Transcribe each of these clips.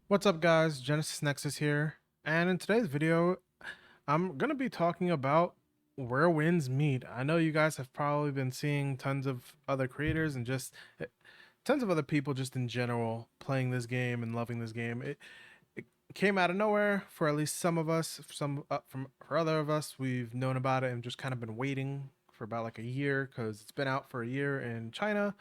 What's up guys, GenesisNexus here, and in today's video, I'm going to be talking about where winds meet. I know you guys have probably been seeing tons of other creators and just tons of other people just in general playing this game and loving this game. It came out of nowhere for at least some of us. For other of us, we've known about it and just kind of been waiting for about like a year because it's been out for a year in China,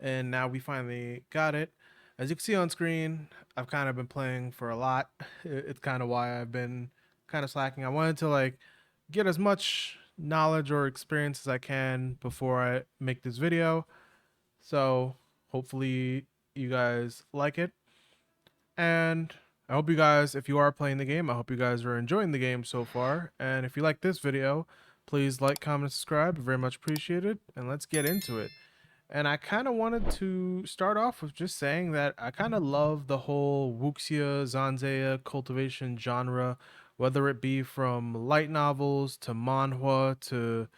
and now we finally got it. As you can see on screen, I've kind of been playing for a lot. It's kind of why I've been kind of slacking. I wanted to like get as much knowledge or experience as I can before I make this video. So hopefully you guys like it. And I hope you guys, if you are playing the game, I hope you guys are enjoying the game so far. And if you like this video, please like, comment, and subscribe. Very much appreciated. And let's get into it. And I kind of wanted to start off with just saying that I kind of love the whole wuxia zanzea cultivation genre, whether it be from light novels to manhwa to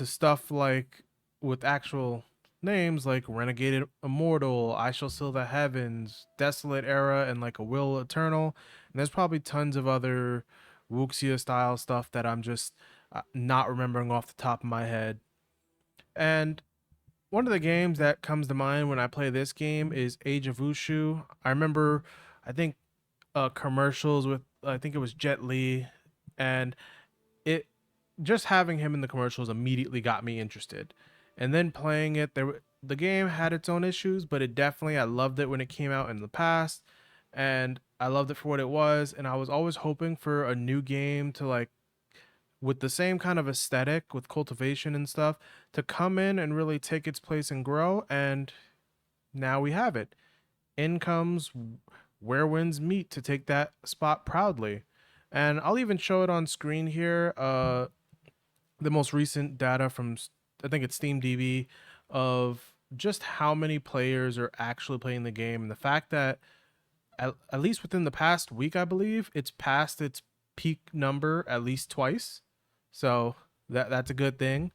stuff like with actual names like Renegade Immortal, I Shall Seal the Heavens, Desolate Era, and like A Will Eternal. And there's probably tons of other wuxia style stuff that I'm just not remembering off the top of my head. And one of the games that comes to mind when I play this game is Age of Wushu. I remember, I think, commercials with I think it was Jet Li, and it just having him in the commercials immediately got me interested. And then playing it, the game had its own issues, but it definitely I loved it when it came out in the past, and I loved it for what it was. And I was always hoping for a new game to like with the same kind of aesthetic with cultivation and stuff to come in and really take its place and grow, and now we have it. In comes where winds meet to take that spot proudly. And I'll even show it on screen here, the most recent data from I think it's SteamDB of just how many players are actually playing the game, and the fact that at least within the past week, I believe it's passed its peak number at least twice. So that's a good thing.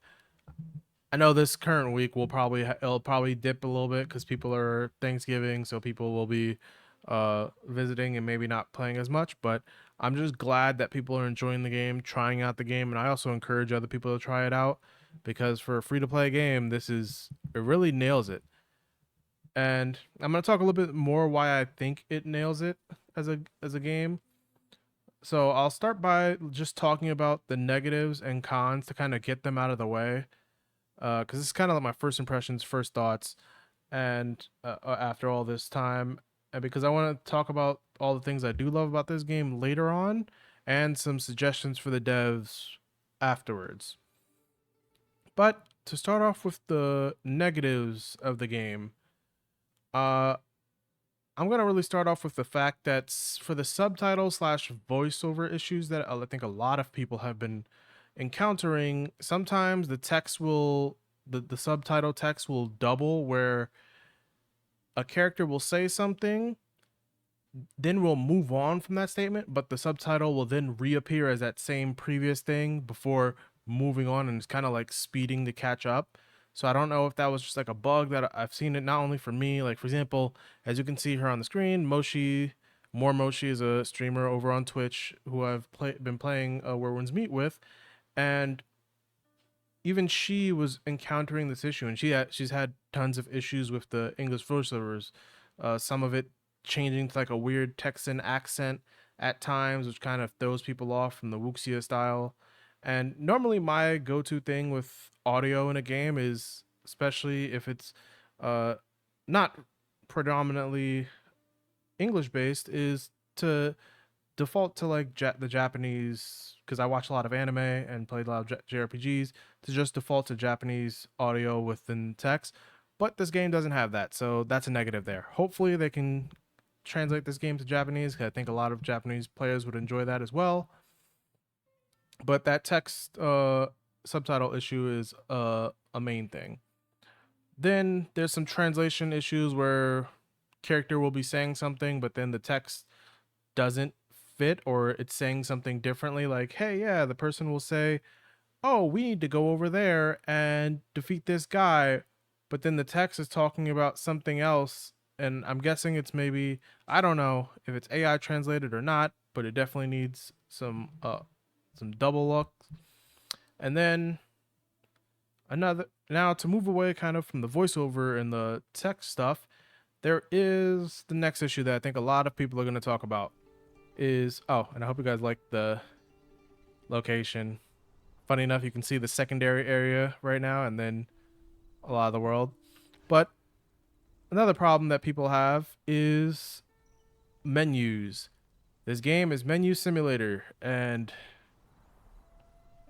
I know this current week will probably it'll probably dip a little bit because people are Thanksgiving, so people will be visiting and maybe not playing as much. But I'm just glad that people are enjoying the game, trying out the game, and I also encourage other people to try it out because for a free to play game, it really nails it. And I'm gonna talk a little bit more why I think it nails it as a game. So I'll start by just talking about the negatives and cons to kind of get them out of the way, because it's kind of like my first impressions, first thoughts, and after all this time, and because I want to talk about all the things I do love about this game later on, and some suggestions for the devs afterwards. But to start off with the negatives of the game, uh, I'm gonna really start off with the fact that for the subtitle slash voiceover issues that I think a lot of people have been encountering, sometimes the subtitle text will double where a character will say something, then we'll move on from that statement, but the subtitle will then reappear as that same previous thing before moving on, and it's kind of like speeding to catch up. So I don't know if that was just like a bug that I've seen it not only for me, like for example, as you can see here on the screen, More Moshi is a streamer over on Twitch who been playing Where Winds Meet with, and even she was encountering this issue, and she's had tons of issues with the English voiceovers. Some of it changing to like a weird Texan accent at times, which kind of throws people off from the wuxia style. And normally, my go-to thing with audio in a game is, especially if it's uh, not predominantly English based, is to default to like the Japanese, because I watch a lot of anime and played a lot of JRPGs, to just default to Japanese audio within text. But this game doesn't have that, so that's a negative there. Hopefully they can translate this game to Japanese, because I think a lot of Japanese players would enjoy that as well. But that text subtitle issue is a main thing. Then there's some translation issues where character will be saying something, but then the text doesn't fit, or it's saying something differently, like, hey, yeah, the person will say, oh, we need to go over there and defeat this guy, but then the text is talking about something else, and I'm guessing it's maybe, I don't know if it's AI translated or not, but it definitely needs some double look. And then another, now to move away kind of from the voiceover and the text stuff, there is the next issue that I think a lot of people are going to talk about is, oh, and I hope you guys like the location. Funny enough, you can see the secondary area right now and then a lot of the world. But another problem that people have is menus. This game is menu simulator, and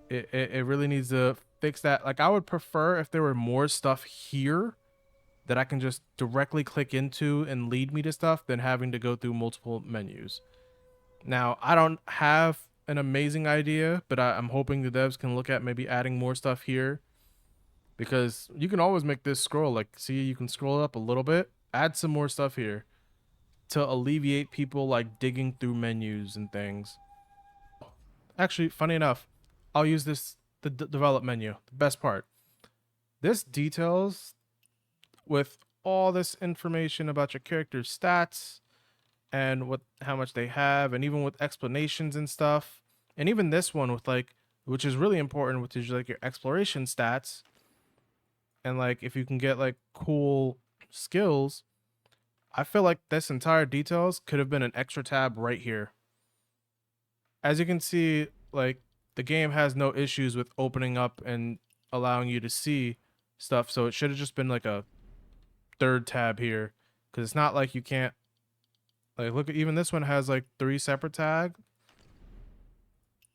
it really needs to fix that. Like, I would prefer if there were more stuff here that I can just directly click into and lead me to stuff than having to go through multiple menus. Now, I don't have an amazing idea, but I'm hoping the devs can look at maybe adding more stuff here, because you can always make this scroll. Like, see, you can scroll up a little bit, add some more stuff here to alleviate people like digging through menus and things. Actually, funny enough, I'll use this, the develop menu, the best part. This details with all this information about your character's stats and what, how much they have, and even with explanations and stuff. And even this one with like, which is really important, which is like your exploration stats, and like if you can get like cool skills. I feel like this entire details could have been an extra tab right here. As you can see, like, the game has no issues with opening up and allowing you to see stuff, so it should have just been like a third tab here, because it's not like you can't, like, look at, even this one has like 3 separate tags.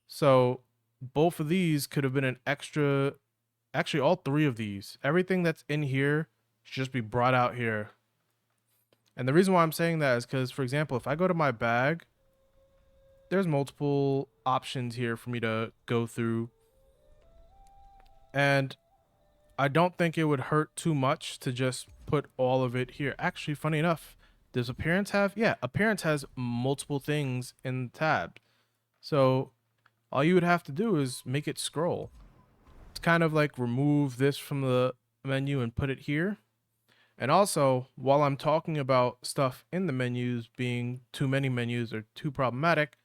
So both of these could have been an extra, actually all 3 of these, everything that's in here should just be brought out here. And the reason why I'm saying that is because, for example, if I go to my bag, there's multiple options here for me to go through. And I don't think it would hurt too much to just put all of it here. Actually, funny enough, does appearance have? Yeah, appearance has multiple things in the tab. So all you would have to do is make it scroll. It's kind of like remove this from the menu and put it here. And also, while I'm talking about stuff in the menus being too many menus or too problematic,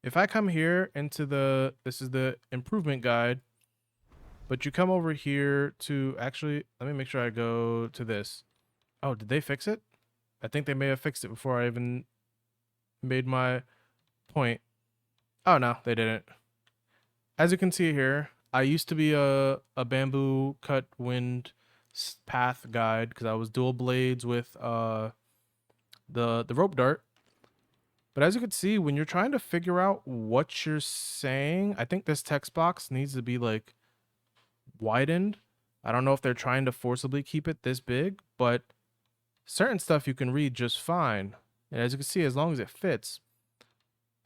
if I come here into the, this is the improvement guide, but you come over here to, actually, let me make sure I go to this. Oh, did they fix it? I think they may have fixed it before I even made my point. Oh, no, they didn't. As you can see here, I used to be a bamboo cut wind path guide because I was dual blades with the rope dart. But as you can see, when you're trying to figure out what you're saying, I think this text box needs to be like widened. I don't know if they're trying to forcibly keep it this big, but certain stuff you can read just fine. And as you can see, as long as it fits.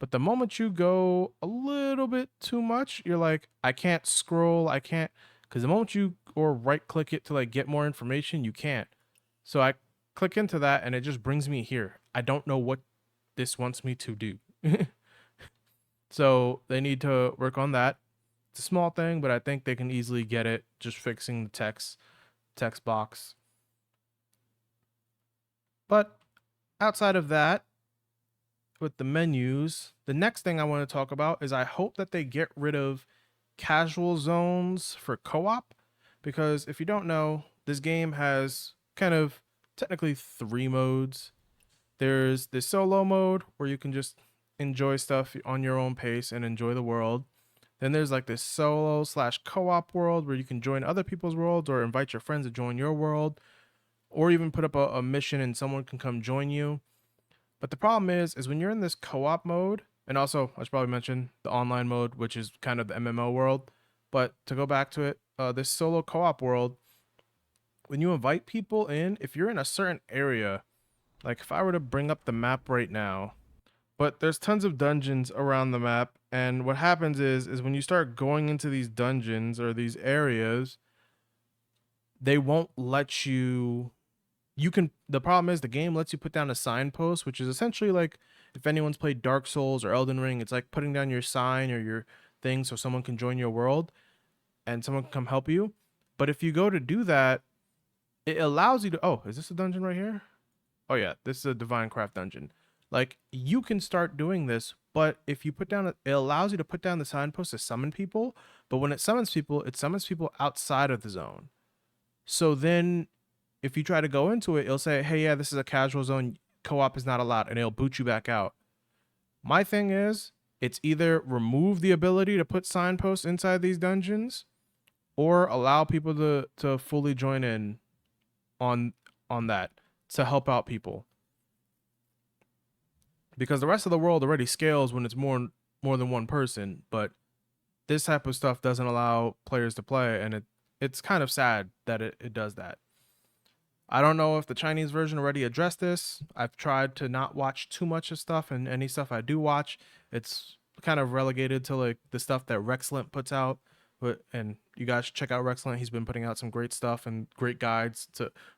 But the moment you go a little bit too much, you're like, I can't scroll, I can't, because the moment you or right click it to like get more information, you can't. So I click into that and it just brings me here. I don't know what this wants me to do. So they need to work on that. It's a small thing, but I think they can easily get it just fixing the text box. But outside of that, with the menus, the next thing I want to talk about is I hope that they get rid of casual zones for co-op, because if you don't know, this game has kind of technically 3 modes. There's the solo mode where you can just enjoy stuff on your own pace and enjoy the world. Then there's like this solo / co-op world where you can join other people's worlds or invite your friends to join your world, or even put up a mission and someone can come join you. But the problem is when you're in this co-op mode, and also I should probably mention the online mode, which is kind of the MMO world. But to go back to it, this solo co-op world, when you invite people in, if you're in a certain area, like if I were to bring up the map right now, but there's tons of dungeons around the map, and what happens is when you start going into these dungeons or these areas, they won't let you, you can, the problem is the game lets you put down a signpost, which is essentially like if anyone's played Dark Souls or Elden Ring, it's like putting down your sign or your thing so someone can join your world and someone can come help you. But if you go to do that, it allows you to, oh, is this a dungeon right here? oh yeah, this is a divine craft dungeon. Like you can start doing this, but if you put down it allows you to put down the signpost to summon people, but when it summons people outside of the zone. So then if you try to go into it, it'll say, "Hey, yeah, this is a casual zone. Co-op is not allowed," and it'll boot you back out. My thing is, it's either remove the ability to put signposts inside these dungeons or allow people to fully join in on that to help out people. Because the rest of the world already scales when it's more than one person, but this type of stuff doesn't allow players to play, and it's kind of sad that it does that. I don't know if the Chinese version already addressed this. I've tried to not watch too much of stuff, and any stuff I do watch, it's kind of relegated to like the stuff that Rexlent puts out. And you guys should check out Rexlent. He's been putting out some great stuff and great guides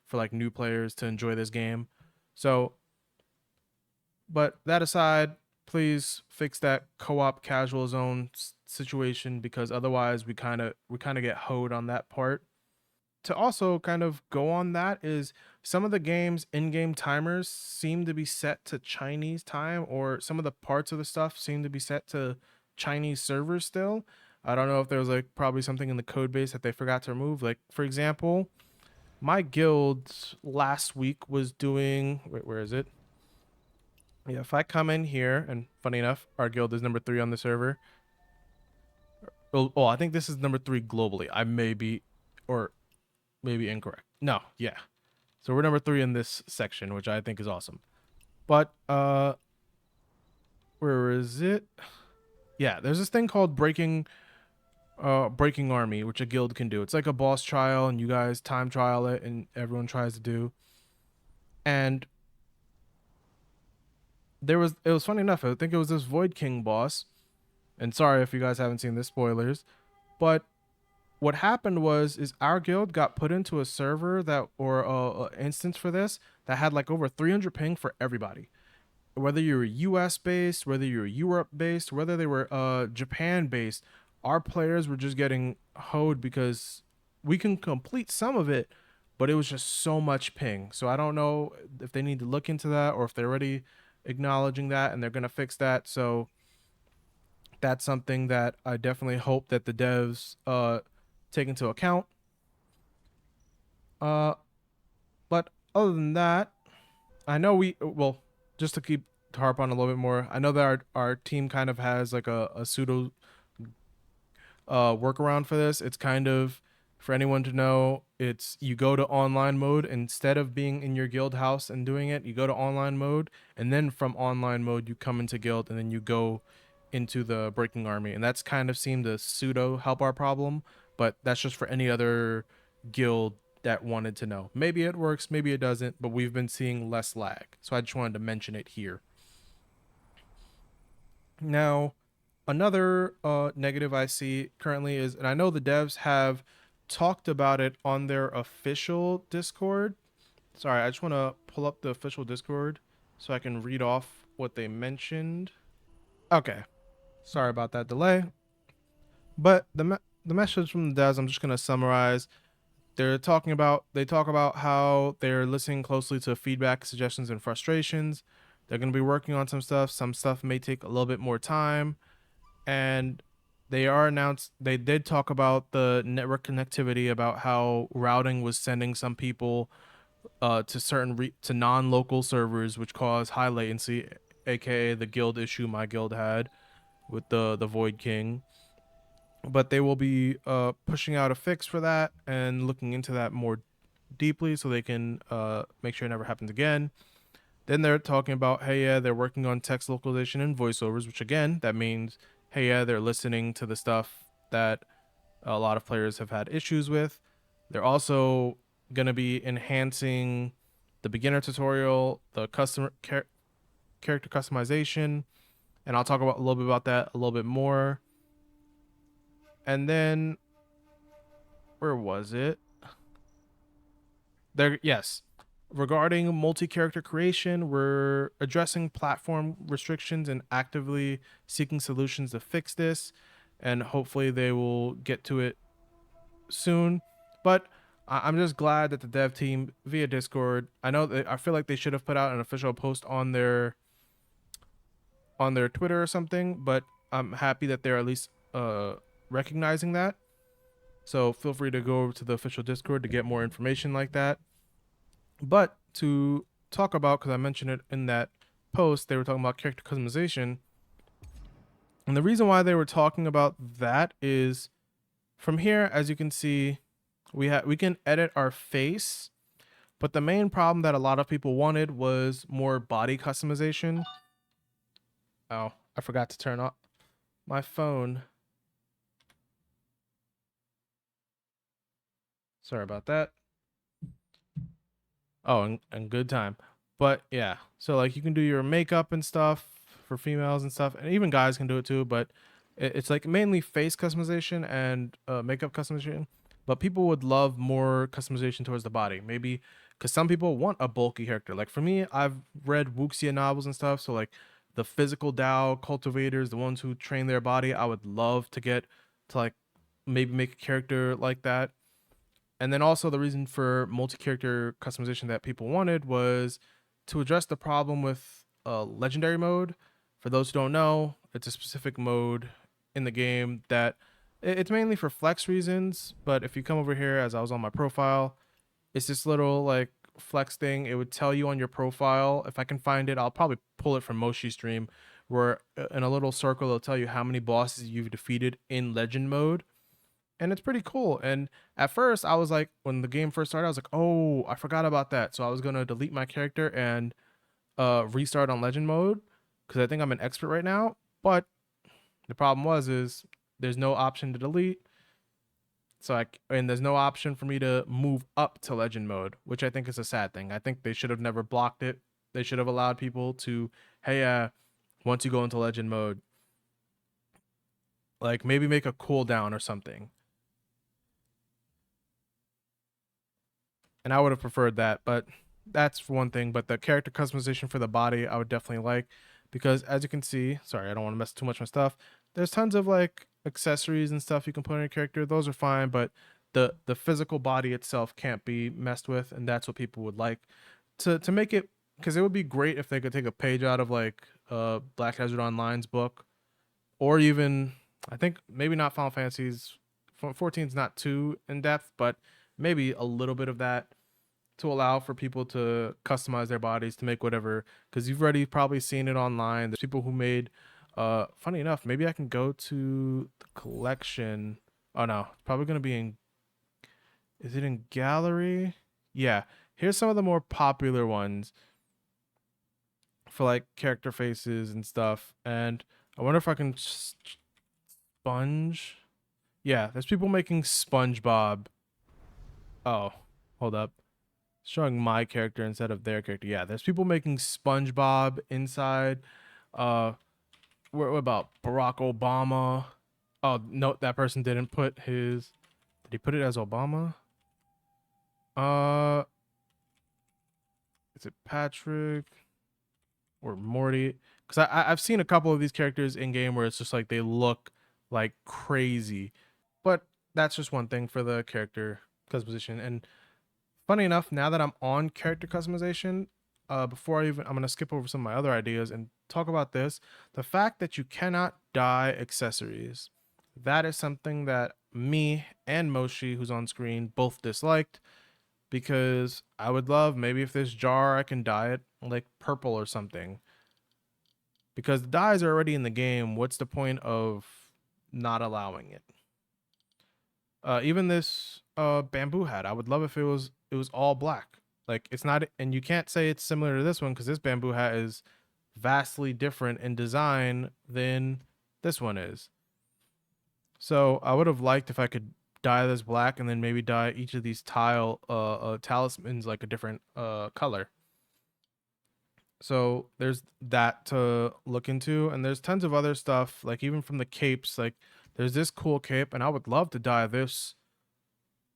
for like new players to enjoy this game. So, but that aside, please fix that co-op casual zone situation, because otherwise we kind of get hoed on that part. To also kind of go on that is some of the game's in-game timers seem to be set to Chinese time, or some of the parts of the stuff seem to be set to Chinese servers still. I don't know if there was like probably something in the code base that they forgot to remove. Like for example, my guild last week was doing, wait, where is it? Yeah, if I come in here, and funny enough, our guild is number 3 on the server. Oh, I think this is number 3 globally. I may be, or maybe incorrect. No, yeah. So we're number 3 in this section, which I think is awesome. But where is it? Yeah, there's this thing called breaking army, which a guild can do. It's like a boss trial, and you guys time trial it, and everyone tries to do. And it was funny enough. I think it was this Void King boss. And sorry if you guys haven't seen this, spoilers. But what happened was is our guild got put into a server that, or a instance for this, that had like over 300 ping for everybody, whether you're US based, whether you're Europe based, whether they were Japan based. Our players were just getting hoed because we can complete some of it, but it was just so much ping. So I don't know if they need to look into that, or if they're already acknowledging that and they're going to fix that. So that's something that I definitely hope that the devs take into account. Uh, but other than that, I know well, just to keep to harp on a little bit more, I know that our team kind of has like a pseudo workaround for this. It's kind of, for anyone to know, it's you go to online mode instead of being in your guild house and doing it. You go to online mode, and then from online mode you come into guild, and then you go into the breaking army, and that's kind of seemed to pseudo help our problem. But that's just for any other guild that wanted to know. Maybe it works, maybe it doesn't, but we've been seeing less lag, so I just wanted to mention it here. Now, another negative I see currently is, and I know the devs have talked about it on their official Discord. Sorry, I just want to pull up the official Discord so I can read off what they mentioned. Okay, sorry about that delay. But the message from the devs, I'm just gonna summarize. They talk about how they're listening closely to feedback, suggestions, and frustrations. They're gonna be working on some stuff. Some stuff may take a little bit more time, and they did talk about the network connectivity, about how routing was sending some people to to non-local servers, which caused high latency, aka the guild issue my guild had with the Void King. But they will be pushing out a fix for that and looking into that more deeply so they can make sure it never happens again. Then they're talking about, hey, yeah, they're working on text localization and voiceovers, which again, that means, hey, yeah, they're listening to the stuff that a lot of players have had issues with. They're also going to be enhancing the beginner tutorial, the character customization, and I'll talk about a little bit about that a little bit more. And then where was it? There, yes. Regarding multi-character creation, we're addressing platform restrictions and actively seeking solutions to fix this, and hopefully they will get to it soon. But I'm just glad that the dev team via Discord. I feel like they should have put out an official post on their Twitter or something, but I'm happy that they're at least recognizing that. So feel free to go over to the official Discord to get more information like that. But to talk about, because I mentioned it in that post, they were talking about character customization. And the reason why they were talking about that is from here, as you can see, we can edit our face, but the main problem that a lot of people wanted was more body customization. Oh, I forgot to turn off my phone. Sorry about that. Oh, and good time. But yeah, so like you can do your makeup and stuff for females and stuff, and even guys can do it too. But it's like mainly face customization and makeup customization. But people would love more customization towards the body, maybe because some people want a bulky character. Like for me, I've read Wuxia novels and stuff, so like the physical Dao cultivators, the ones who train their body, I would love to get to like maybe make a character like that. And then also the reason for multi-character customization that people wanted was to address the problem with legendary mode. For those who don't know, it's a specific mode in the game that it's mainly for flex reasons. But if you come over here, as I was on my profile, it's this little like flex thing. It would tell you on your profile. If I can find it, I'll probably pull it from Moshi's stream, where in a little circle it'll tell you how many bosses you've defeated in legend mode, and it's pretty cool. And at first, I was like, when the game first started, I was like, oh, I forgot about that. So I was gonna delete my character and restart on legend mode because I think I'm an expert right now. But the problem is there's no option to delete. And there's no option for me to move up to legend mode, which I think is a sad thing. I think they should have never blocked it. They should have allowed people to, hey, once you go into legend mode, like maybe make a cooldown or something. And I would have preferred that, but that's one thing. But the character customization for the body, I would definitely like, because as you can see, sorry, I don't want to mess too much of my stuff. There's tons of like accessories and stuff you can put on your character. Those are fine, but the physical body itself can't be messed with, and that's what people would like to make it. Because it would be great if they could take a page out of like Black Hazard Online's book, or even I think maybe not Final Fantasy's 14 is not too in depth, but maybe a little bit of that to allow for people to customize their bodies to make whatever, because you've already probably seen it online. There's people who made funny enough, maybe I can go to the collection. Oh no, probably gonna be in, is it in gallery? Yeah, here's some of the more popular ones for like character faces and stuff. And I wonder if I can sponge. Yeah, there's people making SpongeBob. Oh, hold up, showing my character instead of their character. Yeah, there's people making SpongeBob inside. Uh, what about Barack Obama? Oh no, that person didn't put his. Did he put it as Obama? Uh, is it Patrick or Morty? Because I've seen a couple of these characters in game where it's just like they look like crazy, but that's just one thing for the character customization. And funny enough, now that I'm on character customization, I'm gonna skip over some of my other ideas and talk about this. The fact that you cannot dye accessories, that is something that me and Moshi, who's on screen, both disliked, because I would love maybe if this jar I can dye it like purple or something. Because the dyes are already in the game. What's the point of not allowing it? Even this bamboo hat, I would love if it was all black. Like it's not, and you can't say it's similar to this one because this bamboo hat is vastly different in design than this one is. So I would have liked if I could dye this black and then maybe dye each of these talismans like a different color. So there's that to look into, and there's tons of other stuff, like even from the capes. Like there's this cool cape, and I would love to dye this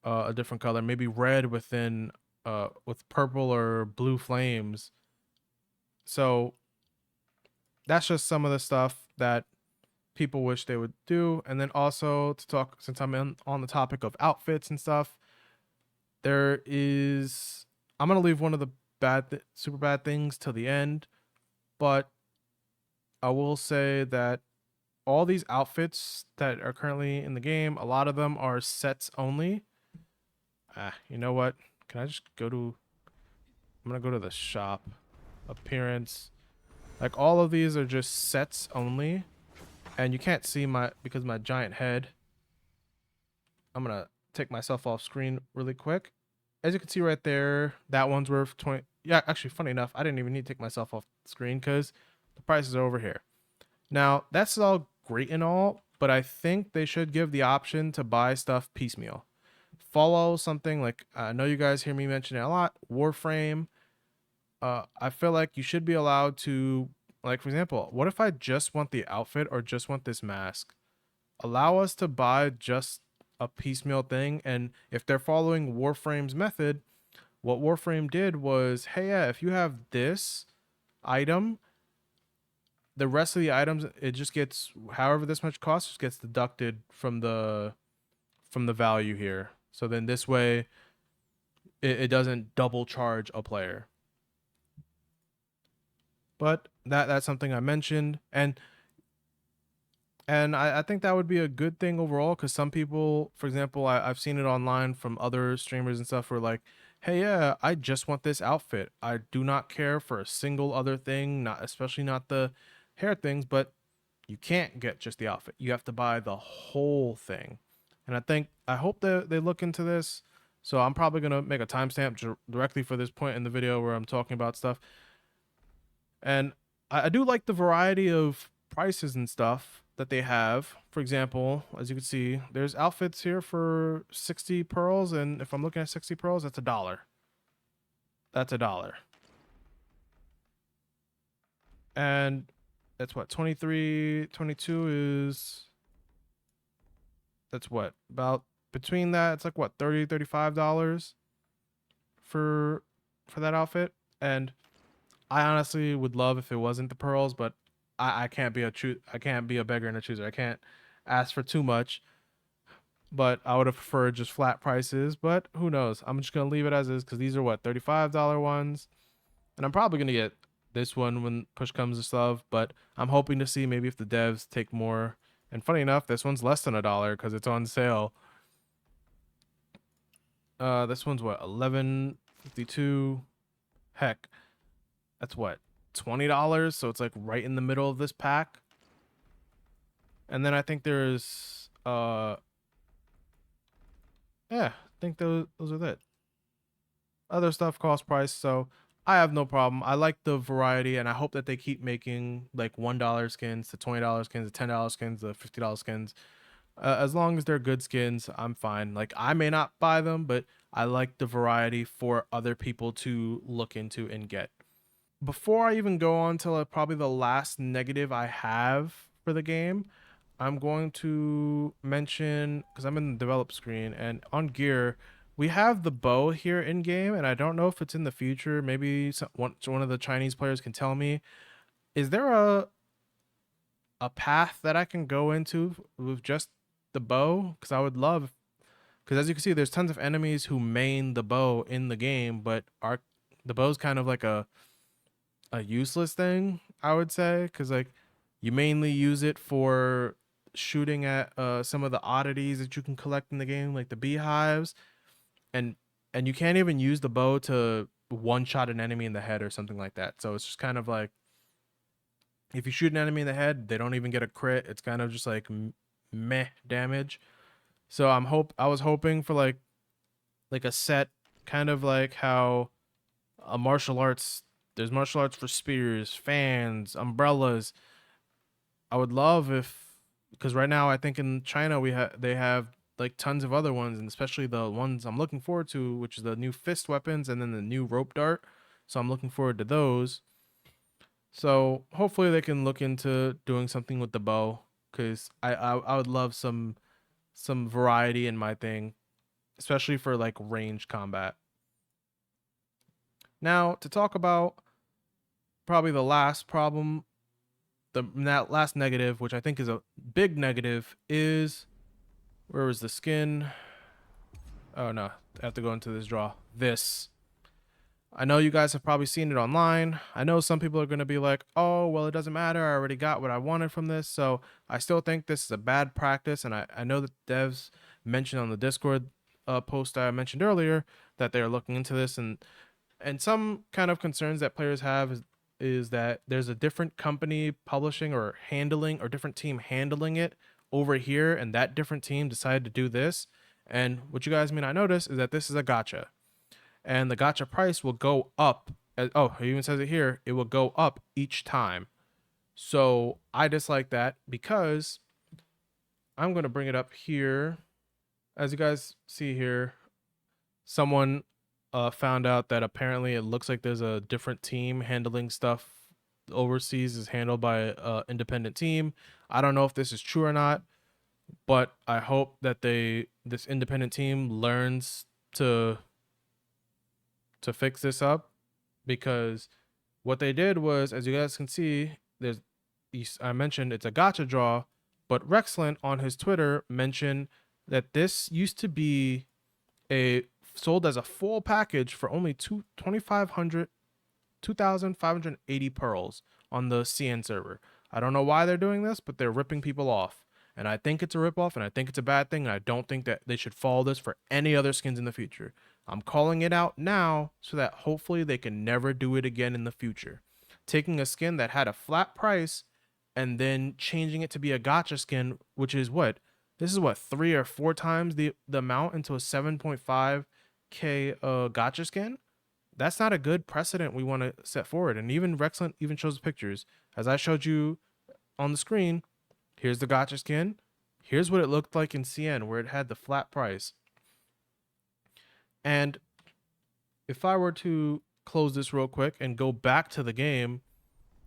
a different color, maybe red with purple or blue flames. So that's just some of the stuff that people wish they would do. And then also to talk, since I'm on the topic of outfits and stuff, There is, I'm gonna leave one of the super bad things till the end, but I will say that all these outfits that are currently in the game, a lot of them are sets only. You know what? Can I just go to? I'm gonna go to the shop, appearance. Like all of these are just sets only, and you can't see my because my giant head. I'm gonna take myself off screen really quick. As you can see right there, that one's worth 20. Yeah, actually, funny enough, I didn't even need to take myself off screen because the prices are over here. Now, that's all great and all, but I think they should give the option to buy stuff piecemeal. Follow something like, I know you guys hear me mention it a lot, Warframe. I feel like you should be allowed to, like, for example, what if I just want the outfit or just want this mask? Allow us to buy just a piecemeal thing. And if they're following Warframe's method, what Warframe did was, hey, yeah, if you have this item, the rest of the items, it just gets however this much cost just gets deducted from the value here. So then this way it doesn't double charge a player. But that's something I mentioned. And I think that would be a good thing overall because some people, for example, I've seen it online from other streamers and stuff who are like, hey, yeah, I just want this outfit. I do not care for a single other thing, not especially not the hair things, but you can't get just the outfit. You have to buy the whole thing. And I hope that they look into this. So I'm probably going to make a timestamp directly for this point in the video where I'm talking about stuff. And I do like the variety of prices and stuff that they have. For example, as you can see, there's outfits here for 60 pearls. And if I'm looking at 60 pearls, that's $1. That's $1. And that's what, 23, 22 is, that's what, about between that, it's like what, $30, $35 for that outfit. And I honestly would love if it wasn't the pearls, but I can't be I can't be a beggar and a chooser. I can't ask for too much. But I would have preferred just flat prices. But who knows? I'm just gonna leave it as is because these are what, $35 ones, and I'm probably gonna get this one when push comes to shove. But I'm hoping to see maybe if the devs take more. And funny enough, this one's less than $1 because it's on sale. This one's what, 11.52. Heck, that's what, $20. So it's like right in the middle of this pack. And then I think there's yeah, I think those are it. Other stuff cost price, so I have no problem. I like the variety, and I hope that they keep making like $1 skins to $20 skins to $10 skins to $50 skins. As long as they're good skins, I'm fine. Like I may not buy them, but I like the variety for other people to look into and get. Before I even go on to probably the last negative I have for the game, I'm going to mention, because I'm in the develop screen, and on gear, we have the bow here in game, and I don't know if it's in the future. Maybe one of the Chinese players can tell me. Is there a path that I can go into with just the bow? Because I would love, because as you can see, there's tons of enemies who main the bow in the game, but the bow's kind of like a useless thing, I would say, because like you mainly use it for shooting at some of the oddities that you can collect in the game, like the beehives, and you can't even use the bow to one shot an enemy in the head or something like that. So it's just kind of like if you shoot an enemy in the head, they don't even get a crit. It's kind of just like meh damage. So I was hoping for like a set, kind of like how a martial arts, there's martial arts for spears, fans, umbrellas. I would love if, because right now I think in China they have like tons of other ones, and especially the ones I'm looking forward to, which is the new fist weapons and then the new rope dart. So I'm looking forward to those. So hopefully they can look into doing something with the bow, because I would love some variety in my thing, especially for like range combat. Now to talk about probably the last problem, that last negative, which I think is a big negative, is where was the skin? Oh no, I have to go into this draw. This. I know you guys have probably seen it online. I know some people are going to be like, oh, well, it doesn't matter. I already got what I wanted from this. So I still think this is a bad practice. And I know that devs mentioned on the Discord post I mentioned earlier that they're looking into this. And some kind of concerns that players have is that there's a different company publishing or handling or different team handling it over here. And that different team decided to do this. And what you guys may not notice is that this is a gotcha, and the gotcha price will go up. Oh, it even says it here. It will go up each time. So I dislike that because I'm going to bring it up here. As you guys see here, someone found out that apparently it looks like there's a different team handling stuff overseas is handled by an independent team. I don't know if this is true or not, but I hope that this independent team learns to fix this up, because what they did was, as you guys can see, I mentioned it's a gotcha draw, but Rexlent on his Twitter mentioned that this used to be sold as a full package for only 2,580 pearls on the CN server. I don't know why they're doing this, but they're ripping people off. And I think it's a ripoff, and I think it's a bad thing, and I don't think that they should follow this for any other skins in the future. I'm calling it out now so that hopefully they can never do it again in the future. Taking a skin that had a flat price and then changing it to be a gotcha skin, which is what? This is what, 3 or 4 times the amount into a 7.5k gotcha skin? That's not a good precedent we want to set forward. And even Rexlent even shows pictures. As I showed you on the screen, here's the gotcha skin. Here's what it looked like in CN, where it had the flat price. And if I were to close this real quick and go back to the game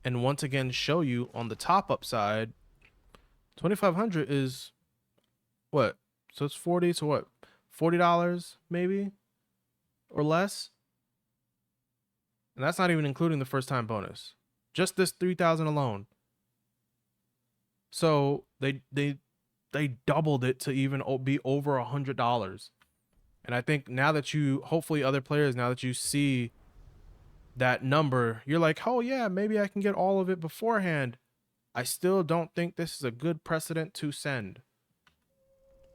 and once again show you on the top up side, 2,500 is what? So it's 40, so what? $40 maybe or less. And that's not even including the first time bonus. Just this 3,000 alone. So they doubled it to even be over $100. And I think now that hopefully other players, now that you see that number, you're like, oh yeah, maybe I can get all of it beforehand. I still don't think this is a good precedent to send.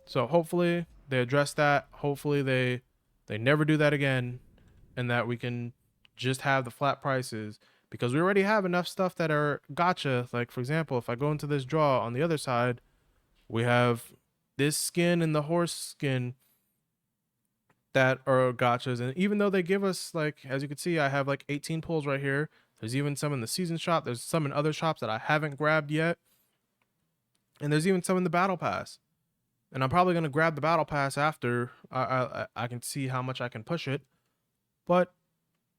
So hopefully they address that. Hopefully they never do that again, and that we can just have the flat prices, because we already have enough stuff that are gotcha. Like for example, if I go into this draw on the other side, we have this skin and the horse skin that are gotchas. And even though they give us, like, as you can see, I have like 18 pulls right here. There's even some in the season shop. There's some in other shops that I haven't grabbed yet. And there's even some in the battle pass. And I'm probably going to grab the battle pass after I can see how much I can push it. But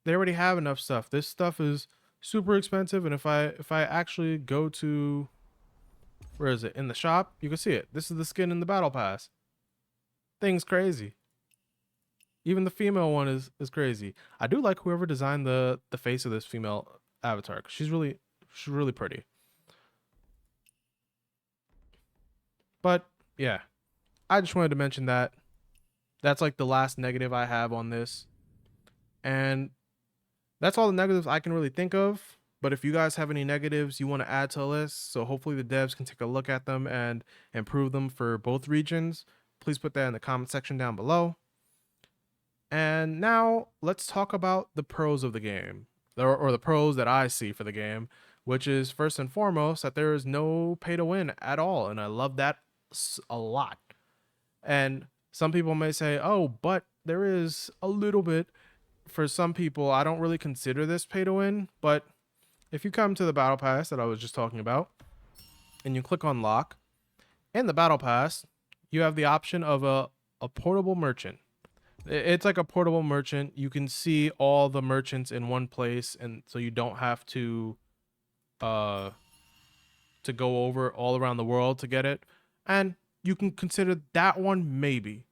they already have enough stuff. This stuff is super expensive. And if I actually go to, where is it? In the shop, you can see it. This is the skin in the battle pass. Thing's crazy. Even the female one is crazy. I do like whoever designed the face of this female avatar. She's really pretty. But yeah, I just wanted to mention that. That's like the last negative I have on this. And that's all the negatives I can really think of. But if you guys have any negatives you want to add to the list, so hopefully the devs can take a look at them and improve them for both regions, please put that in the comment section down below. And now let's talk about the pros of the game, or the pros that I see for the game, which is first and foremost that there is no pay to win at all. And I love that a lot. And some people may say, oh, but there is a little bit. For some people, I don't really consider this pay to win, but if you come to the battle pass that I was just talking about and you click on lock, in the battle pass, you have the option of a portable merchant. It's like a portable merchant. You can see all the merchants in one place, and so you don't have to go over all around the world to get it. And you can consider that one maybe.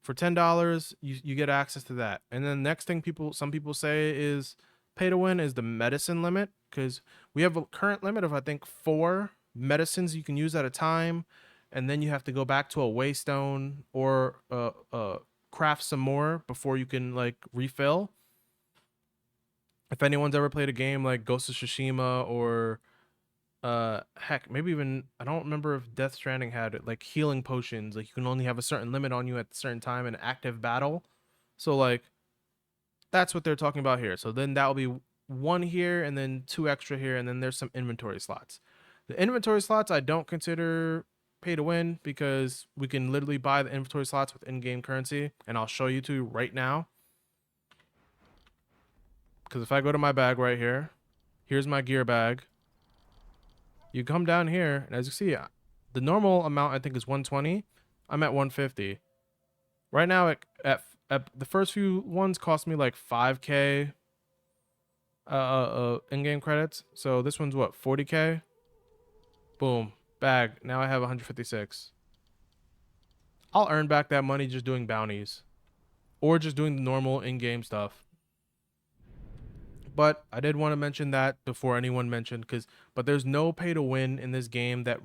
For $10, you get access to that. And then the next thing some people say is pay to win is the medicine limit, because we have a current limit of I think 4 medicines you can use at a time. and then you have to go back to a waystone or craft some more before you can like refill. If anyone's ever played a game like Ghost of Tsushima or heck, maybe even I don't remember if Death Stranding had it, like healing potions, like you can only have a certain limit on you at a certain time in active battle. So like that's what they're talking about here. So then that will be one here and then two extra here, and then there's some inventory slots. The inventory slots I don't consider pay to win because we can literally buy the inventory slots with in-game currency, and I'll show you to right now. Because if I go to my bag right here, here's my gear bag. You come down here, and as you see, the normal amount I think is 120. I'm at 150 right now. At the first few ones cost me like 5k in-game credits. So this one's what, 40k? Boom, bag. Now I have 156. I'll earn back that money just doing bounties or just doing the normal in-game stuff. But I did want to mention that before anyone mentioned, but there's no pay to win in this game that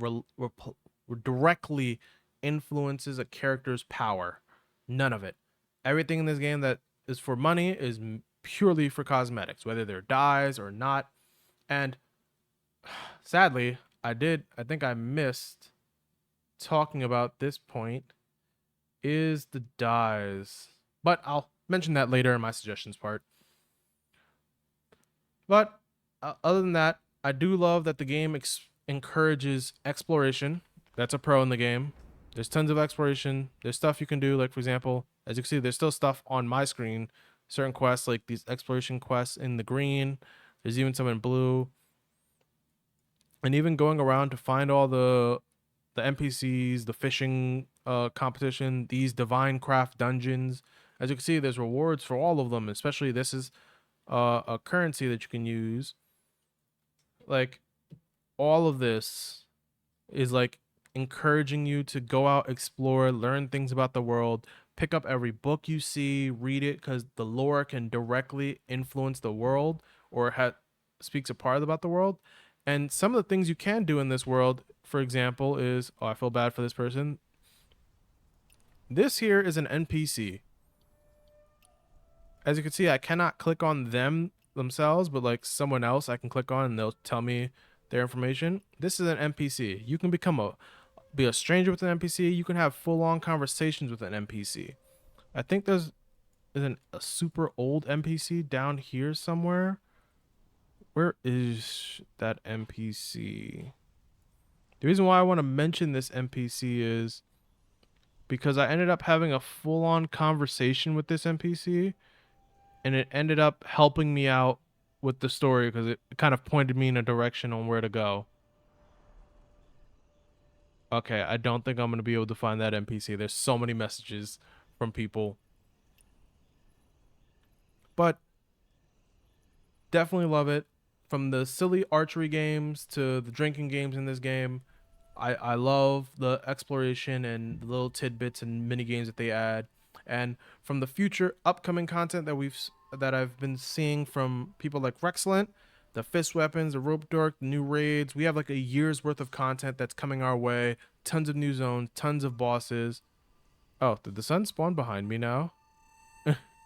directly influences a character's power. None of it. Everything in this game that is for money is purely for cosmetics, whether they're dyes or not. And sadly, I think I missed talking about this point, is the dyes. But I'll mention that later in my suggestions part. But other than that, I do love that the game encourages exploration. That's a pro in the game. There's tons of exploration. There's stuff you can do. Like, for example, as you can see, there's still stuff on my screen. Certain quests, like these exploration quests in the green. There's even some in blue. And even going around to find all the NPCs, the fishing competition, these divine craft dungeons. As you can see, there's rewards for all of them. Especially this is a currency that you can use. Like, all of this is like encouraging you to go out, explore, learn things about the world, pick up every book you see, read it, because the lore can directly influence the world or speaks a part about the world. And some of the things you can do in this world, for example, is, oh, I feel bad for this person. This here is an NPC. As you can see, I cannot click on them themselves, but like someone else I can click on and they'll tell me their information. This is an NPC. You can be a stranger with an NPC. You can have full-on conversations with an NPC. I think there's a super old NPC down here somewhere. Where is that NPC? The reason why I want to mention this NPC is because I ended up having a full-on conversation with this NPC, and it ended up helping me out with the story because it kind of pointed me in a direction on where to go. Okay, I don't think I'm going to be able to find that NPC. There's so many messages from people. But definitely love it. From the silly archery games to the drinking games in this game, I love the exploration and the little tidbits and mini games that they add. And from the future upcoming content that I've been seeing from people like Rexcellent, the fist weapons, the rope dork, the new raids, we have like a year's worth of content that's coming our way. Tons of new zones, tons of bosses. Oh, did the sun spawn behind me now?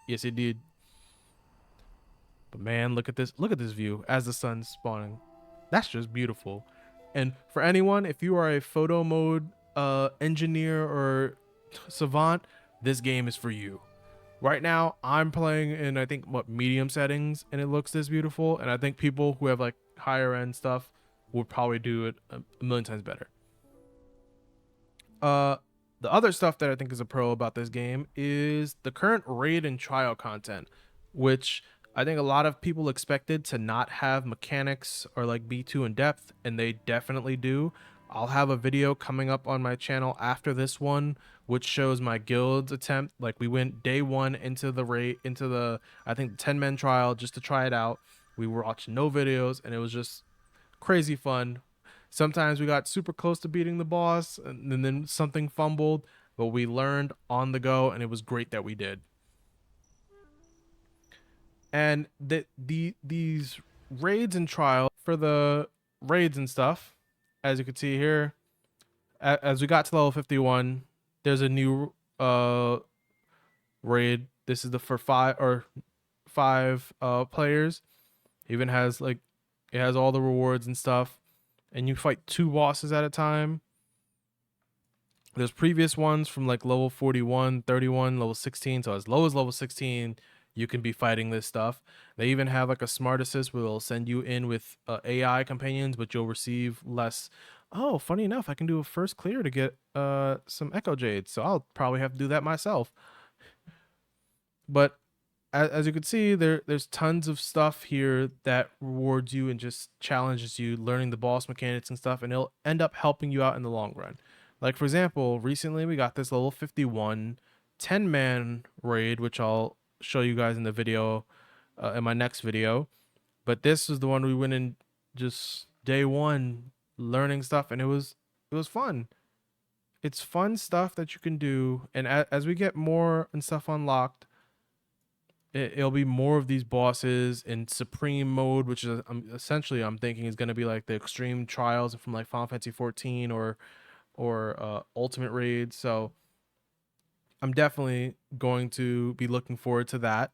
Yes, it did. But man, look at this view as the sun's spawning. That's just beautiful. And for anyone, if you are a photo mode engineer or savant, this game is for you. Right now, I'm playing in, I think, medium settings, and it looks this beautiful. And I think people who have like higher end stuff would probably do it a million times better. The other stuff that I think is a pro about this game is the current raid and trial content, which I think a lot of people expected to not have mechanics or like be too in depth, and they definitely do. I'll have a video coming up on my channel after this one, which shows my guild's attempt. Like, we went day one into the raid, I think, the 10-man trial just to try it out. We were watching no videos, and it was just crazy fun. Sometimes we got super close to beating the boss, and then something fumbled, but we learned on the go, and it was great that we did. And these raids and trials, for the raids and stuff, as you can see here, as we got to level 51, there's a new raid. This is the for five players. Even has like it has all the rewards and stuff, and you fight 2 bosses at a time. There's previous ones from like level 41, 31, level 16. So as low as level 16, you can be fighting this stuff. They even have like a smart assist where it'll send you in with AI companions, but you'll receive less. Oh, funny enough, I can do a first clear to get some Echo Jades, so I'll probably have to do that myself. But as you can see, there's tons of stuff here that rewards you and just challenges you, learning the boss mechanics and stuff, and it'll end up helping you out in the long run. Like for example, recently we got this level 51 10-man raid, which I'll show you guys in the video, in my next video. But this is the one we went in just day one, learning stuff, and it was fun. It's fun stuff that you can do, and as we get more and stuff unlocked, it'll be more of these bosses in supreme mode, which is essentially I'm thinking is going to be like the extreme trials from like Final Fantasy 14 or ultimate raids. So I'm definitely going to be looking forward to that.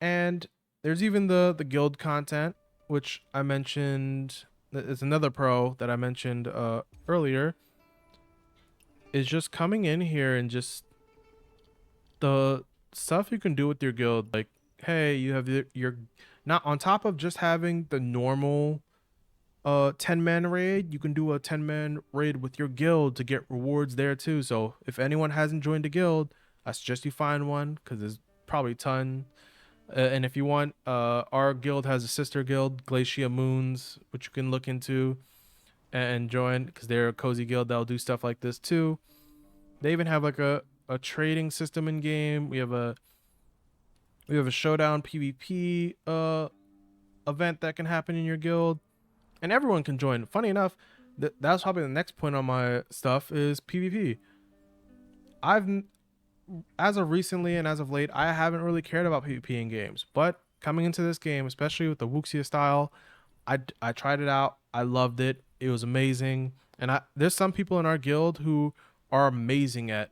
And there's even the guild content, which I mentioned. It's another pro that I mentioned earlier, is just coming in here and just the stuff you can do with your guild. Like, hey, you have your not on top of just having the normal 10-man raid, you can do a 10-man raid with your guild to get rewards there too. So if anyone hasn't joined a guild, I suggest you find one, because there's probably a ton. And if you want, our guild has a sister guild, Glacia Moons, which you can look into and join, because they're a cozy guild that'll do stuff like this too. They even have like a trading system in game. We have a showdown PvP event that can happen in your guild, and everyone can join. Funny enough, that's probably the next point on my stuff is PvP. I've As of recently and as of late, I haven't really cared about PvP in games, but coming into this game, especially with the Wuxia style, I tried it out. I loved it. It was amazing. And there's some people in our guild who are amazing at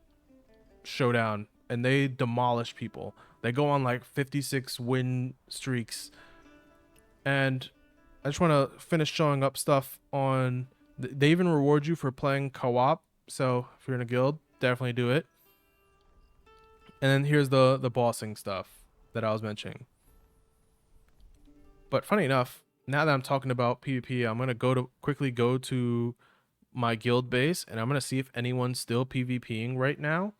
showdown, and they demolish people. They go on like 56 win streaks. And I just want to finish showing up stuff on. They even reward you for playing co-op. So if you're in a guild, definitely do it. And then here's the bossing stuff that I was mentioning. But funny enough, now that I'm talking about PvP, I'm gonna quickly go to my guild base, and I'm gonna see if anyone's still PvPing right now,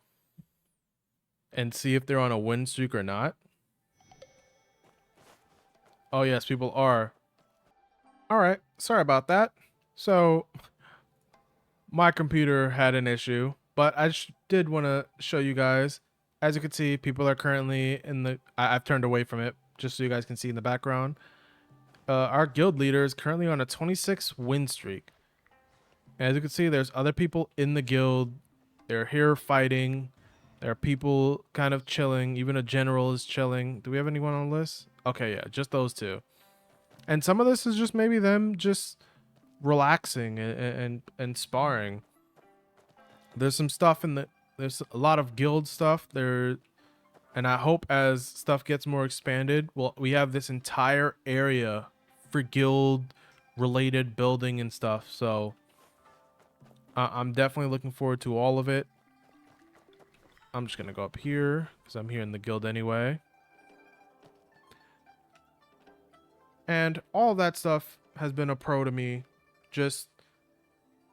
and see if they're on a win streak or not. Oh yes, people are. All right, sorry about that. So my computer had an issue, but I did want to show you guys. As you can see, people are currently in the. I've turned away from it just so you guys can see in the background. Our guild leader is currently on a 26 win streak. As you can see, there's other people in the guild. They're here fighting. There are people kind of chilling. Even a general is chilling. Do we have anyone on the list? Okay, yeah, just those two. And some of this is just maybe them just relaxing and sparring. There's some stuff there's a lot of guild stuff there, and I hope as stuff gets more expanded, well, we have this entire area for guild related building and stuff. So I'm definitely looking forward to all of it. I'm just gonna go up here because I'm here in the guild anyway. And all of that stuff has been a pro to me. Just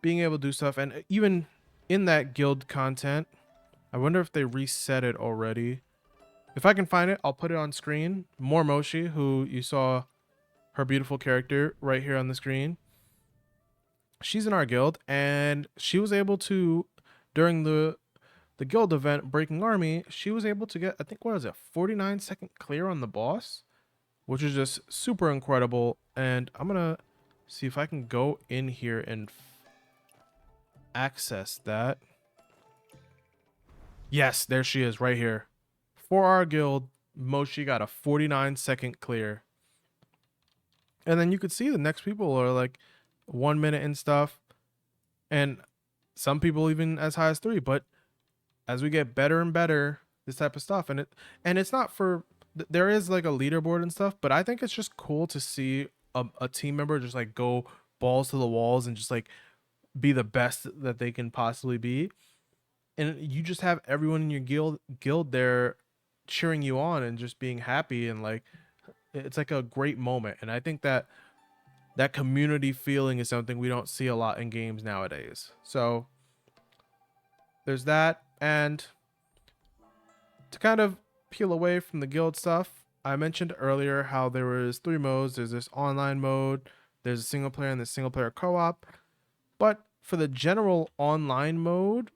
being able to do stuff. And even in that guild content, I wonder if they reset it already. If I can find it, I'll put it on screen. More Moshi, who you saw her beautiful character right here on the screen. She's in our guild, and she was able to, during the guild event Breaking Army, she was able to get, I think, what was it, 49-second clear on the boss, which is just super incredible. And I'm gonna see if I can go in here and access that. Yes, there she is right here. For our guild, Moshi got a 49-second clear. And then you could see the next people are like 1 minute and stuff, and some people even as high as 3. But as we get better and better, this type of stuff, and it's not for, there is like a leaderboard and stuff, but I think it's just cool to see a team member just like go balls to the walls and just like be the best that they can possibly be, and you just have everyone in your guild there cheering you on and just being happy, and like it's like a great moment. And I think that that community feeling is something we don't see a lot in games nowadays. So there's that. And to kind of peel away from the guild stuff, I mentioned earlier how there was 3 modes. There's this online mode, there's a single player, and the single player co-op. But for the general online mode,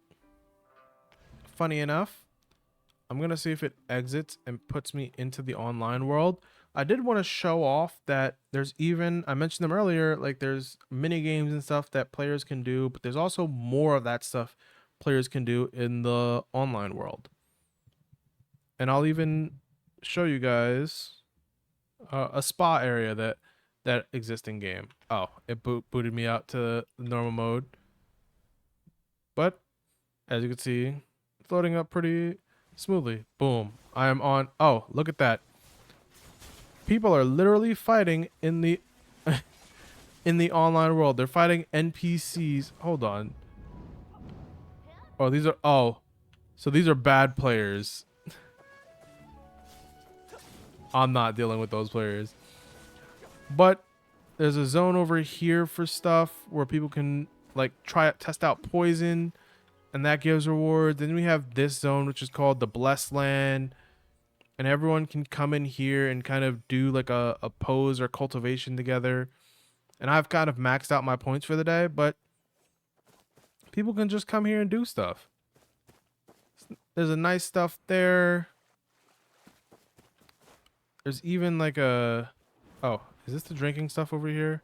funny enough, I'm gonna see if it exits and puts me into the online world. I did want to show off that there's even, I mentioned them earlier, like there's mini games and stuff that players can do, but there's also more of that stuff players can do in the online world. And I'll even show you guys a spa area that exists in game. Oh, it booted me out to the normal mode, but as you can see, it's loading up pretty smoothly. Boom, I am on. Oh, look at that. People are literally fighting in the in the online world. They're fighting NPCs. Hold on. Oh, these are, oh, so these are bad players. I'm not dealing with those players. But there's a zone over here for stuff where people can like test out poison, and that gives rewards. Then we have this zone which is called the Blessed Land, and everyone can come in here and kind of do like a pose or cultivation together. And I've kind of maxed out my points for the day, but people can just come here and do stuff. There's a nice stuff there. There's even like a, oh, is this the drinking stuff over here?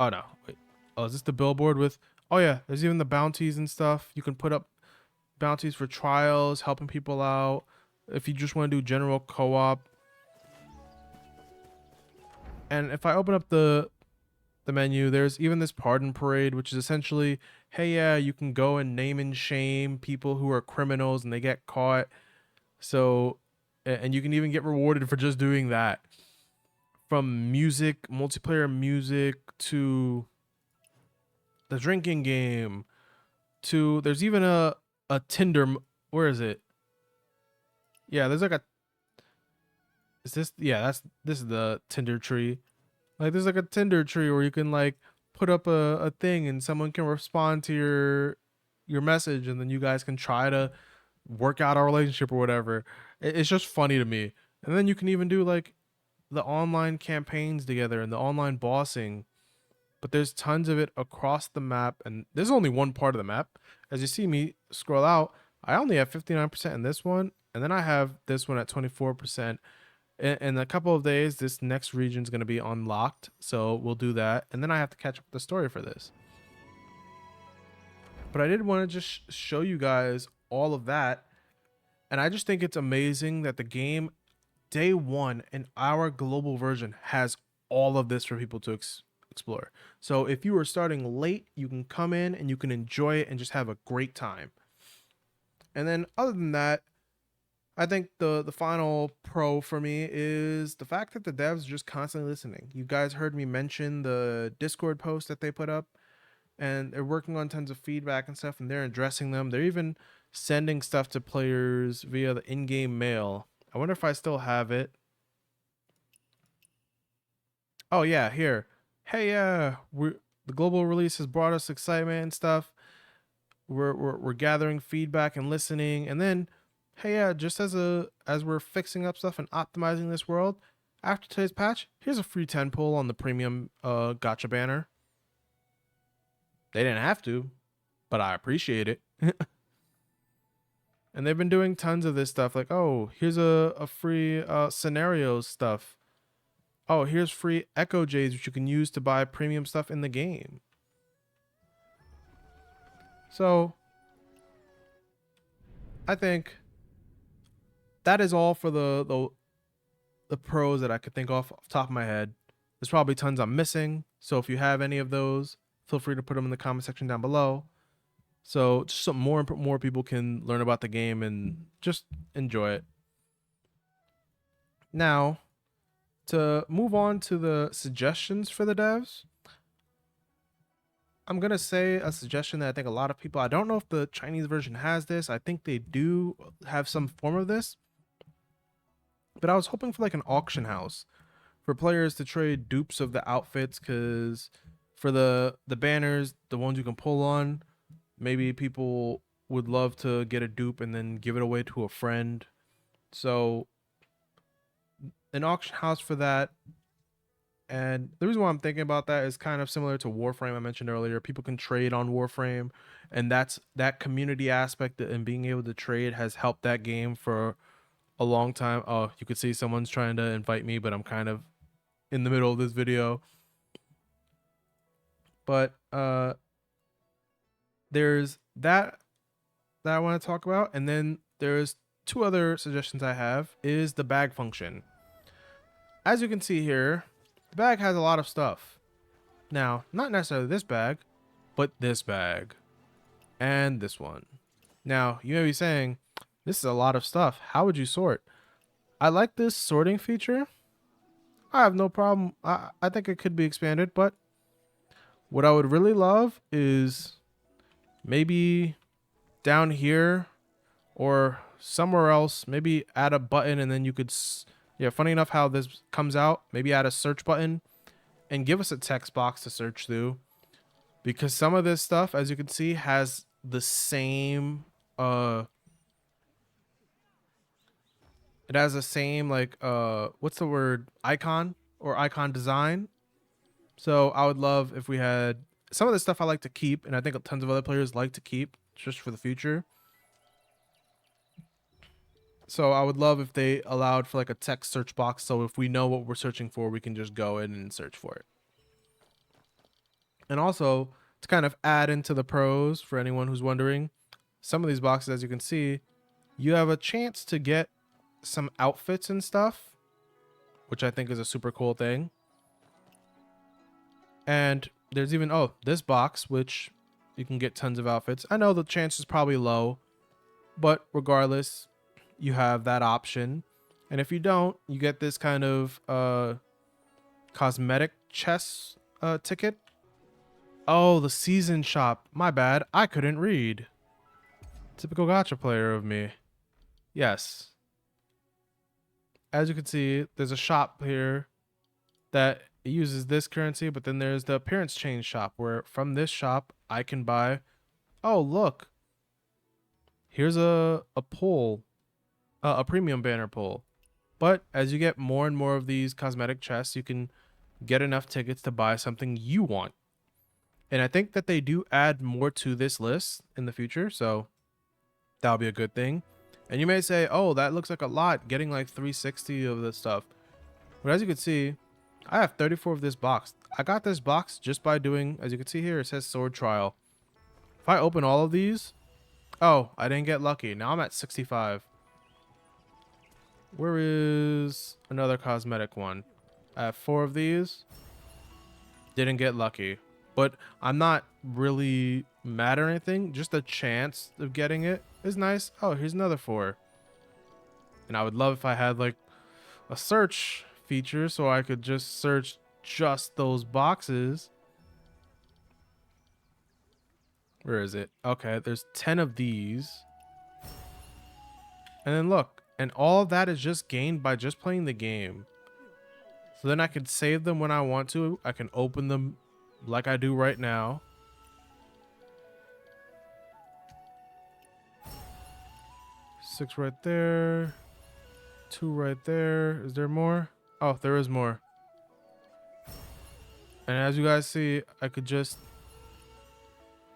Oh no, wait. Oh, is this the billboard with, oh yeah, there's even the bounties and stuff. You can put up bounties for trials, helping people out. If you just want to do general co-op. And if I open up the menu, there's even this pardon parade, which is essentially, hey, yeah, you can go and name and shame people who are criminals and they get caught. So, and you can even get rewarded for just doing that. From music, multiplayer music, to the drinking game, to there's even a Tinder. Where is it? Yeah, there's like a, is this, yeah, this is the Tinder tree. Like there's like a Tinder tree where you can like put up a thing and someone can respond to your message, and then you guys can try to work out a relationship or whatever. It's just funny to me. And then you can even do like the online campaigns together and the online bossing. But there's tons of it across the map, and there's only one part of the map. As you see me scroll out, I only have 59% in this one, and then I have this one at 24%. In a couple of days, this next region is going to be unlocked, so we'll do that, and then I have to catch up with the story for this. But I did want to just show you guys all of that, and I just think it's amazing that the game, day one in our global version, has all of this for people to explore. So if you are starting late, you can come in and you can enjoy it and just have a great time. And then other than that, I think the final pro for me is the fact that the devs are just constantly listening. You guys heard me mention the Discord post that they put up, and they're working on tons of feedback and stuff, and they're addressing them. They're even sending stuff to players via the in-game mail. I wonder if I still have it. Oh yeah, here. Hey, the global release has brought us excitement and stuff. We're gathering feedback and listening, and then, hey, yeah, just as we're fixing up stuff and optimizing this world, after today's patch, here's a free 10 pull on the premium gotcha banner. They didn't have to, but I appreciate it. And they've been doing tons of this stuff, like, oh, here's a free scenarios stuff. Oh, here's free Echo J's, which you can use to buy premium stuff in the game. So I think that is all for the pros that I could think off the top of my head. There's probably tons I'm missing. So if you have any of those, feel free to put them in the comment section down below. So just so more people can learn about the game and just enjoy it. Now, to move on to the suggestions for the devs, I'm going to say a suggestion that I think a lot of people, I don't know if the Chinese version has this. I think they do have some form of this. But I was hoping for like an auction house for players to trade dupes of the outfits, because for the banners, the ones you can pull on, maybe people would love to get a dupe and then give it away to a friend. So an auction house for that. And the reason why I'm thinking about that is kind of similar to Warframe I mentioned earlier. People can trade on Warframe, and that community aspect and being able to trade has helped that game for a long time. Oh, you could see someone's trying to invite me, but I'm kind of in the middle of this video. But there's that I want to talk about, and then there's two other suggestions I have. Is the bag function. As you can see here, the bag has a lot of stuff. Now, not necessarily this bag, but this bag and this one. Now, you may be saying, this is a lot of stuff. How would you sort? I like this sorting feature. I have no problem. I think it could be expanded, but what I would really love is maybe down here or somewhere else, maybe add a button, and then you could, yeah, funny enough how this comes out, maybe add a search button and give us a text box to search through, because some of this stuff, as you can see, has the same it has the same like what's the word, icon or icon design. So I would love if we had some of the stuff I like to keep, and I think tons of other players like to keep just for the future. So I would love if they allowed for like a text search box, so if we know what we're searching for, we can just go in and search for it. And also, to kind of add into the pros for anyone who's wondering, some of these boxes, as you can see, you have a chance to get some outfits and stuff, which I think is a super cool thing. And there's even, oh, this box, which you can get tons of outfits. I know the chance is probably low, but regardless, you have that option. And if you don't, you get this kind of cosmetic chest ticket. Oh, the season shop. My bad. I couldn't read. Typical gacha player of me. Yes. As you can see, there's a shop here that uses this currency, but then there's the appearance change shop, where from this shop I can buy, oh look, here's a pull, a premium banner pull. But as you get more and more of these cosmetic chests, you can get enough tickets to buy something you want. And I think that they do add more to this list in the future, so that'll be a good thing. And you may say, oh, that looks like a lot, getting like 360 of this stuff. But as you can see, I have 34 of this box. I got this box just by doing, as you can see here, it says sword trial. If I open all of these, oh, I didn't get lucky. Now I'm at 65. Where is another cosmetic one? I have 4 of these. Didn't get lucky. But I'm not really mad or anything. Just the chance of getting it is nice. Oh, here's another 4. And I would love if I had like a search feature so I could just search just those boxes. Where is it? Okay, there's 10 of these. And then look, and all of that is just gained by just playing the game. So then I can save them when I want to. I can open them like I do right now. Six right there. 2 right there. Is there more? Oh, there is more. And as you guys see, I could just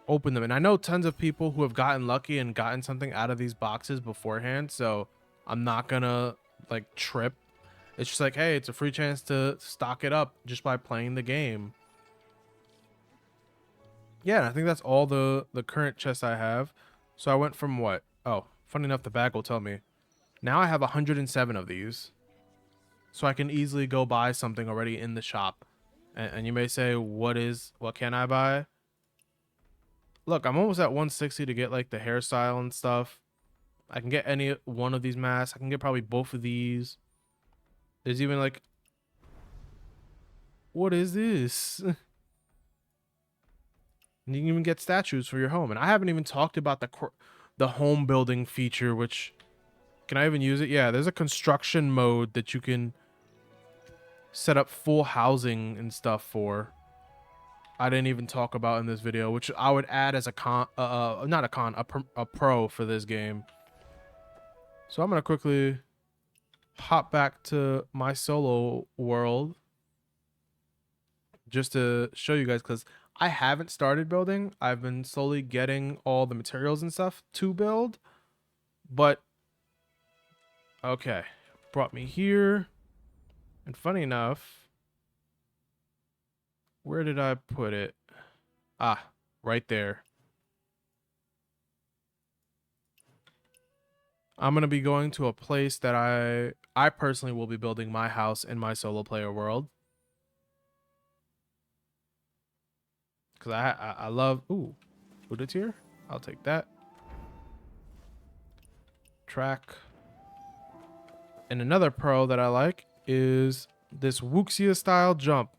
open them. And I know tons of people who have gotten lucky and gotten something out of these boxes beforehand, so I'm not gonna like trip. It's just like, hey, it's a free chance to stock it up just by playing the game. Yeah, I think that's all the current chests I have. So I went from what? Oh, funny enough, the bag will tell me. Now I have 107 of these. So I can easily go buy something already in the shop. And you may say, what can I buy? Look, I'm almost at 160 to get like the hairstyle and stuff. I can get any one of these masks. I can get probably both of these. There's even like, what is this? And you can even get statues for your home. And I haven't even talked about the home building feature, which, can I even use it? Yeah, there's a construction mode that you can set up full housing and stuff for. I didn't even talk about in this video, which I would add as a a pro for this game. So I'm going to quickly hop back to my solo world just to show you guys, because I haven't started building. I've been slowly getting all the materials and stuff to build. But, okay. Brought me here. And funny enough, where did I put it? Ah, right there. I'm going to be going to a place that I personally will be building my house in my solo player world. Because I love... Ooh, food tier? I'll take that. Track. And another pro that I like is this Wuxia style jump,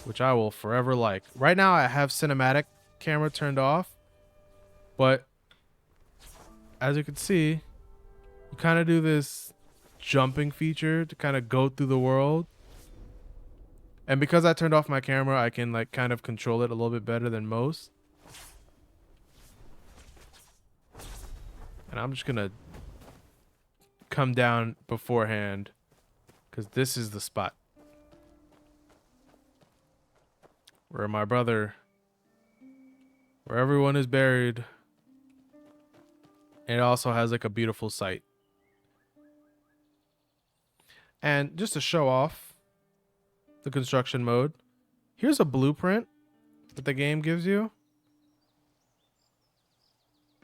which I will forever like. Right now I have cinematic camera turned off, but as you can see, you kind of do this jumping feature to kind of go through the world. And because I turned off my camera, I can like kind of control it a little bit better than most. And I'm just gonna come down beforehand because this is the spot where my brother, where everyone is buried. And it also has like a beautiful sight. And just to show off the construction mode, here's a blueprint that the game gives you.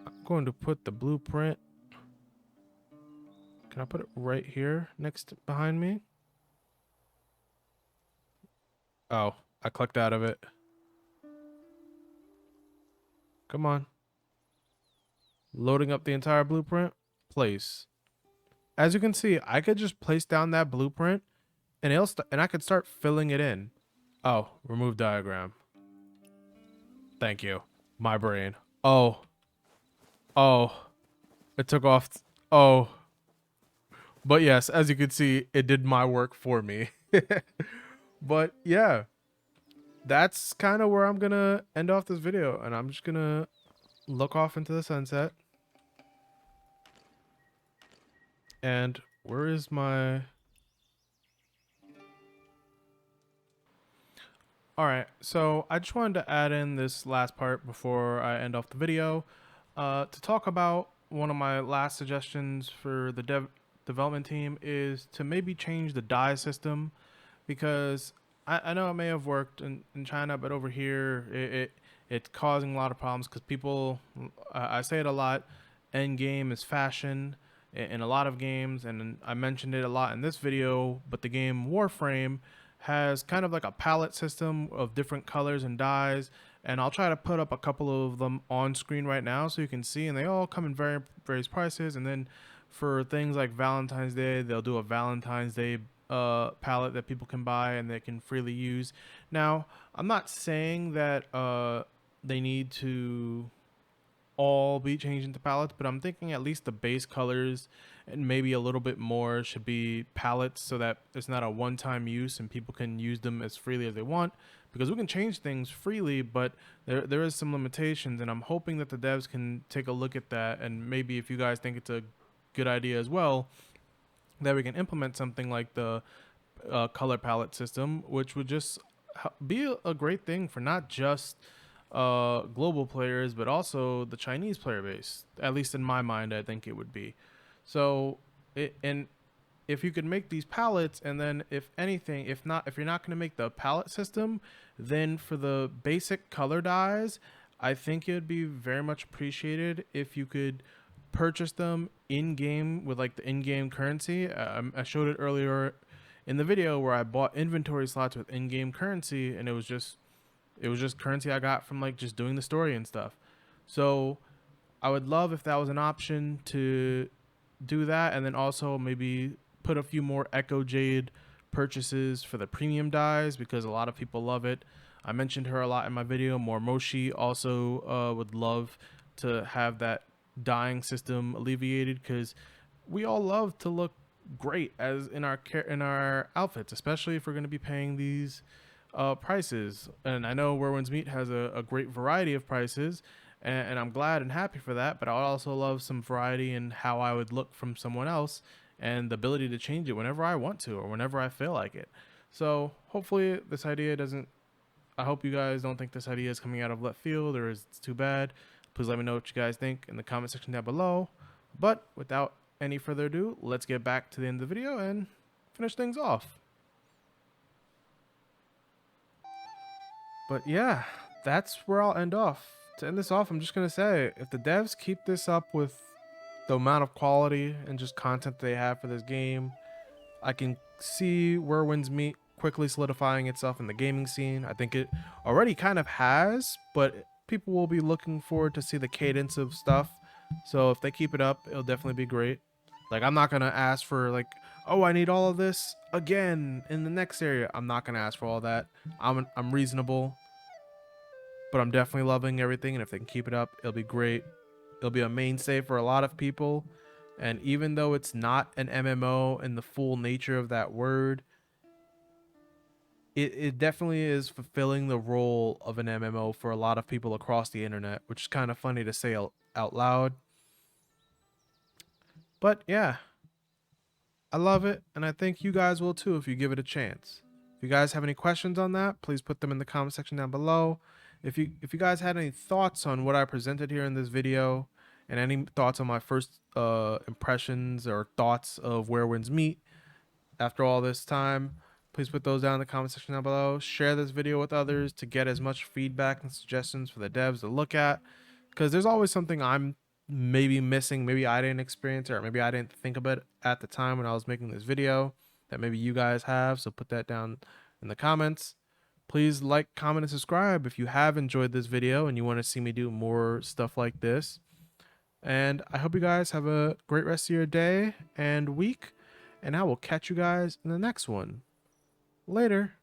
I'm going to put the blueprint. Can I put it right here behind me? Oh, I clicked out of it. Come on. Loading up the entire blueprint. Place. As you can see, I could just place down that blueprint and I could start filling it in. Oh, remove diagram. Thank you. My brain. Oh. Oh. It took off. Oh. But yes, as you can see, it did my work for me. But yeah, that's kind of where I'm going to end off this video. And I'm just going to look off into the sunset. And where is my... All right, so I just wanted to add in this last part before I end off the video to talk about one of my last suggestions for the development team is to maybe change the dye system, because I know it may have worked in China, but over here it's causing a lot of problems because people, I say it a lot, end game is fashion in a lot of games, and I mentioned it a lot in this video, but the game Warframe has kind of like a palette system of different colors and dyes, and I'll try to put up a couple of them on screen right now so you can see, and they all come in various prices. And then for things like Valentine's Day, they'll do a Valentine's Day palette that people can buy and they can freely use. Now, I'm not saying that they need to all be changed into palettes, but I'm thinking at least the base colors and maybe a little bit more should be palettes so that it's not a one-time use and people can use them as freely as they want, because we can change things freely, but there is some limitations, and I'm hoping that the devs can take a look at that, and maybe if you guys think it's a good idea as well, that we can implement something like the color palette system, which would just be a great thing for not just global players, but also the Chinese player base. At least in my mind, I think it would be. So, and if you could make these palettes, and then if anything, if you're not going to make the palette system, then for the basic color dyes, I think it would be very much appreciated if you could purchase them in game with like the in-game currency. I showed it earlier in the video where I bought inventory slots with in-game currency, and it was just currency I got from like just doing the story and stuff. So I would love if that was an option to do that, and then also maybe put a few more Echo Jade purchases for the premium dyes because a lot of people love it. I mentioned her a lot in my video. Mormoshi also would love to have that dyeing system alleviated because we all love to look great as in our outfits, especially if we're going to be paying these prices. And I know Where Winds Meet has a great variety of prices, and I'm glad and happy for that. But I would also love some variety in how I would look from someone else, and the ability to change it whenever I want to or whenever I feel like it. So hopefully this idea doesn't. I hope you guys don't think this idea is coming out of left field or is it's too bad. Please let me know what you guys think in the comment section down below. But without any further ado, let's get back to the end of the video and finish things off. But yeah, that's where I'll end off. To end this off, I'm just going to say, if the devs keep this up with the amount of quality and just content they have for this game, I can see Where Winds Meet quickly solidifying itself in the gaming scene. I think it already kind of has, but people will be looking forward to see the cadence of stuff. So if they keep it up, it'll definitely be great. Like, I'm not going to ask for like, oh, I need all of this again in the next area. I'm not going to ask for all that. I'm reasonable, but I'm definitely loving everything. And if they can keep it up, it'll be great. It'll be a mainstay for a lot of people. And even though it's not an MMO in the full nature of that word, it definitely is fulfilling the role of an MMO for a lot of people across the internet, which is kind of funny to say out loud. But yeah, I love it, and I think you guys will too if you give it a chance. If you guys have any questions on that, please put them in the comment section down below. If you guys had any thoughts on what I presented here in this video, and any thoughts on my first impressions or thoughts of Where Winds Meet after all this time, please put those down in the comment section down below. Share this video with others to get as much feedback and suggestions for the devs to look at, because there's always something I'm maybe missing, maybe I didn't experience it, or maybe I didn't think about it at the time when I was making this video that maybe you guys have. So put that down in the comments. Please like, comment, and subscribe if you have enjoyed this video and you want to see me do more stuff like this. And I hope you guys have a great rest of your day and week, and I will catch you guys in the next one. Later.